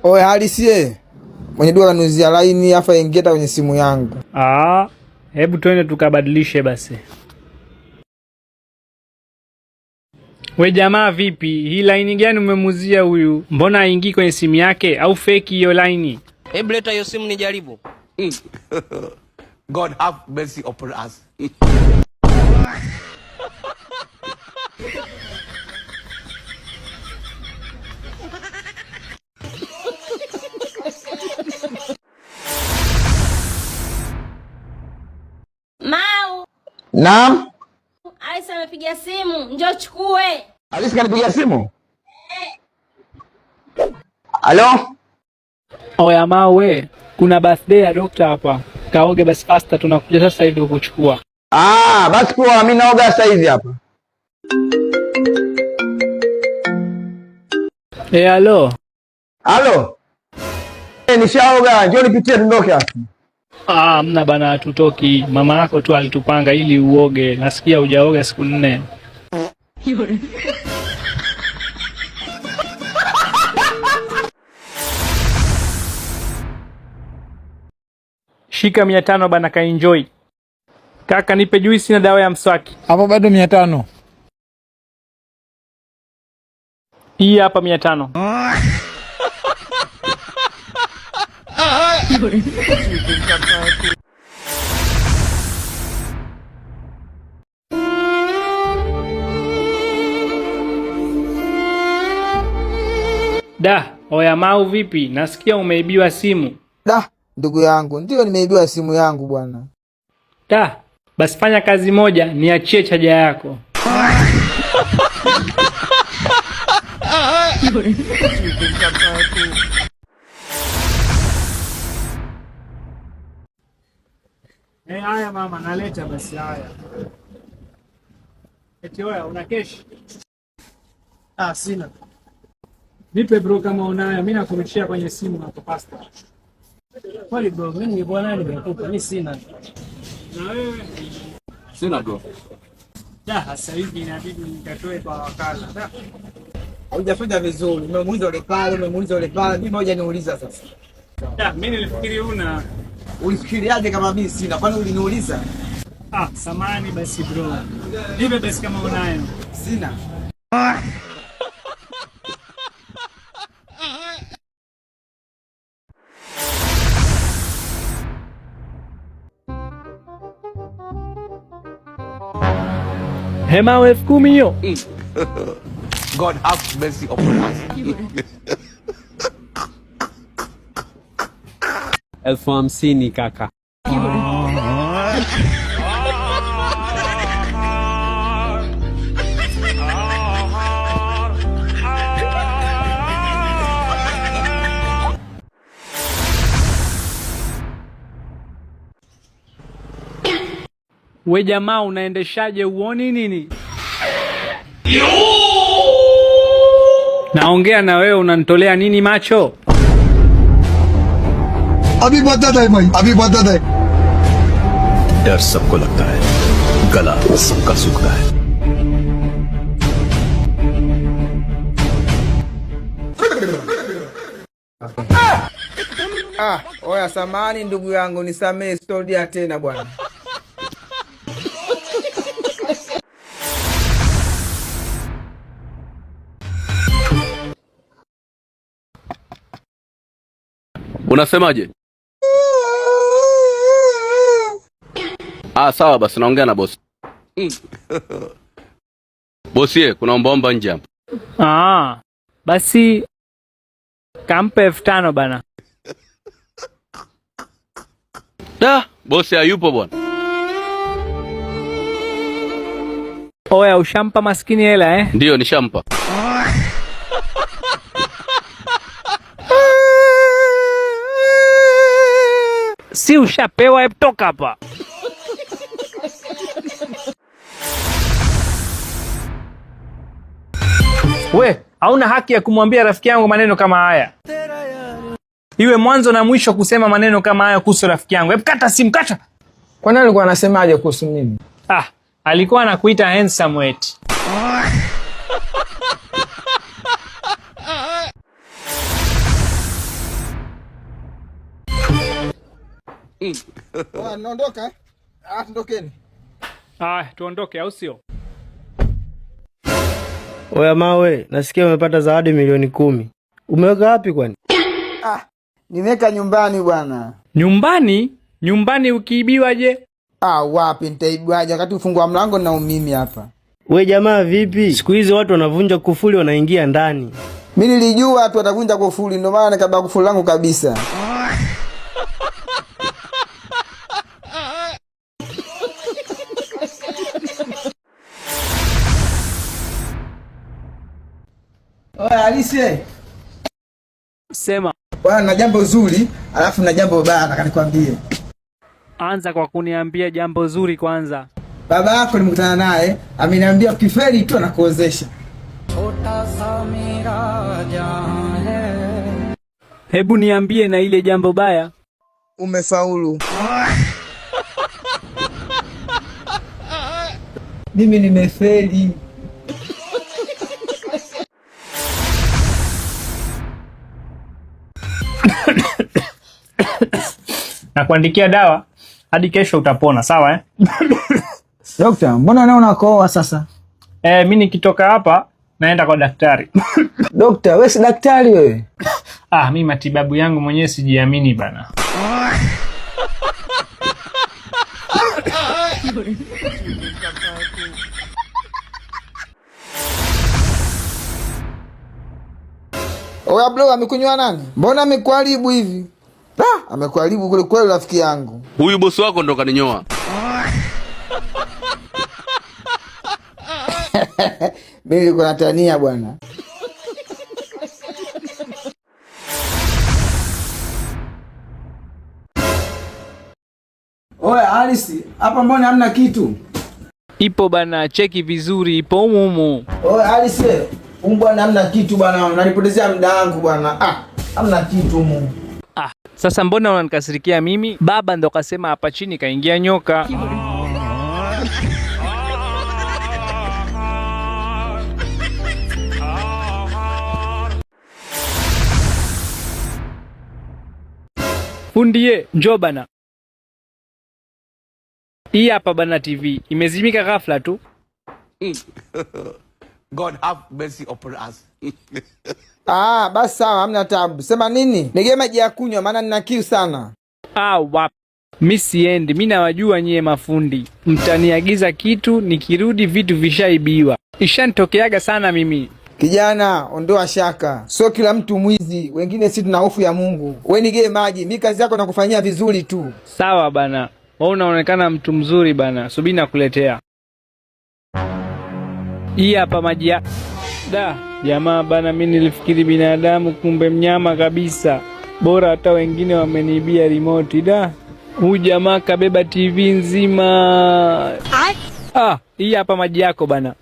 Oe halisie. Mwenye duka kanuzia line afa ingeta kwenye simu yangu. Hebu twende tukabadilishe basi. We jamaa vipi? Hii line gani umemuzia huyu? Mbona haingii kwenye simu yake au fake hiyo line? Hebu leta hiyo simu nijaribu. God have mercy upon us. Mau. Naam. Aisa amepiga simu, njoo chukue. Alisi kanipigia simu? Halo? Oya Mau we, kuna birthday ya dokta hapa. Kaoge basi faster, tunakuja sasa hivi kukuchukua. Basi poa, mimi naoga sasa hivi hapa. Halo. Halo? Nishaoga, njoo nipitie tundoke hapa. Mna bana, tutoki. Mama yako tu alitupanga ili uoge. Nasikia hujaoga siku 4. Shika 500 bana, ka enjoy. Kaka nipe juisi na dawa ya mswaki. Hapo bado 500. Hii hapa 500. Oya Mau vipi? Nasikia umeibiwa simu. Ndugu yangu, ndio nimeibiwa simu yangu bwana. Basi fanya kazi moja, niachie chaja yako. Haya mama, naleta basi haya. Eti oya, una cash? Sina. Nipe bro kama unayo, mimi nakurudishia kwenye simu hapo pasta. Kwani bro, mimi nilikuwa nayo nimekupa, mimi sina. Na wewe? Sina bro. Sasa hivi inabidi nikatoe kwa wakala. Hujafanya vizuri. Umemuuliza ule pale, mimi moja niuliza sasa. Mimi nilifikiri una. Ulifikiriaje kama mimi sina? Kwani uliniuliza? Samani basi bro. Nipe basi kama unayo. Sina. Hema 10,000 hiyo. God have mercy upon us. 50,000 kaka. We jamaa unaendeshaje, uoni nini? Naongea na wewe unanitolea nini macho? अभी बता है भाई, अभी बता है। डर सबको लगता है, गला सबका सूखता है। Oya samani ndugu yangu, nisamee, sitorudia tena bwana. Unasemaje? Sawa basi, naongea na bosi. Bosi, kuna ombaomba nje hapa. Basi kampe 5,000 bana. Bosi hayupo bwana. Oya, ushampa maskini hela eh? Ndio, nishampa. Si ushapewa, hebu toka hapa. We, hauna haki ya kumwambia rafiki yangu maneno kama haya. Iwe mwanzo na mwisho kusema maneno kama haya kuhusu rafiki yangu. Hebu kata simu, kata. Kwa nini alikuwa anasemaje kuhusu mimi? Alikuwa anakuita handsome wet. Naondoka. Tuondokeni. Tuondoke au sio? Oya mawe, nasikia umepata zawadi milioni 10. Umeweka wapi kwani? Nimeweka nyumbani bwana. Nyumbani? Nyumbani ukiibiwa je? Wapi nitaibiwaje wakati ufungua mlango na mimi hapa. We jamaa vipi? Siku hizi watu wanavunja kufuli wanaingia ndani. Mimi nilijua watu watavunja kufuli ndio maana nikabaki kufuli langu kabisa. Oya Alice. Sema. Bwana na jambo zuri, alafu na jambo baya nataka nikwambie. Anza kwa kuniambia jambo zuri kwanza. Baba yako nimekutana naye, ameniambia ukifeli tu anakuozesha. Hebu niambie na ile jambo baya. Umefaulu. Mimi nimefeli. Nakuandikia dawa hadi kesho utapona, sawa eh? Dokta, mbona unaona koa sasa? Mimi nikitoka hapa naenda kwa daktari. Dokta, wewe si daktari wewe? Mimi matibabu yangu mwenyewe sijiamini bana. Oya bro, amekunywa nani? Mbona amekuharibu hivi? Amekuharibu kule kweli rafiki yangu. Huyu bosi wako ndo kaninyoa. Mimi niko natania bwana. Oya Alice, hapa mbona hamna kitu? Ipo bana, cheki vizuri, ipo humu. Oya Alice, bwana hamna kitu bwana, unanipotezea muda wangu bwana. Hamna kitu humu. Sasa mbona unanikasirikia mimi? Baba ndo kasema hapa chini kaingia nyoka. Fundie, njoo bana. Hii hapa bana TV, imezimika ghafla tu. God have mercy upon us. Basi sawa, hamna tabu. Sema nini? Nige maji ya kunywa maana nina kiu sana. Wapi? Mimi siendi, mimi nawajua nyie mafundi. Mtaniagiza kitu, nikirudi vitu vishaibiwa. Ishanitokeaga sana mimi. Kijana, ondoa shaka. Sio kila mtu mwizi, wengine si tuna hofu ya Mungu. Wewe nige maji, mimi kazi yako nakufanyia vizuri tu. Sawa bana. Wewe unaonekana mtu mzuri bana. Subiri nakuletea. Hii hapa maji ya jamaa bana, mimi nilifikiri binadamu kumbe mnyama kabisa. Bora hata wengine wameniibia remote. Huyu jamaa kabeba TV nzima. Hii hapa maji yako bana.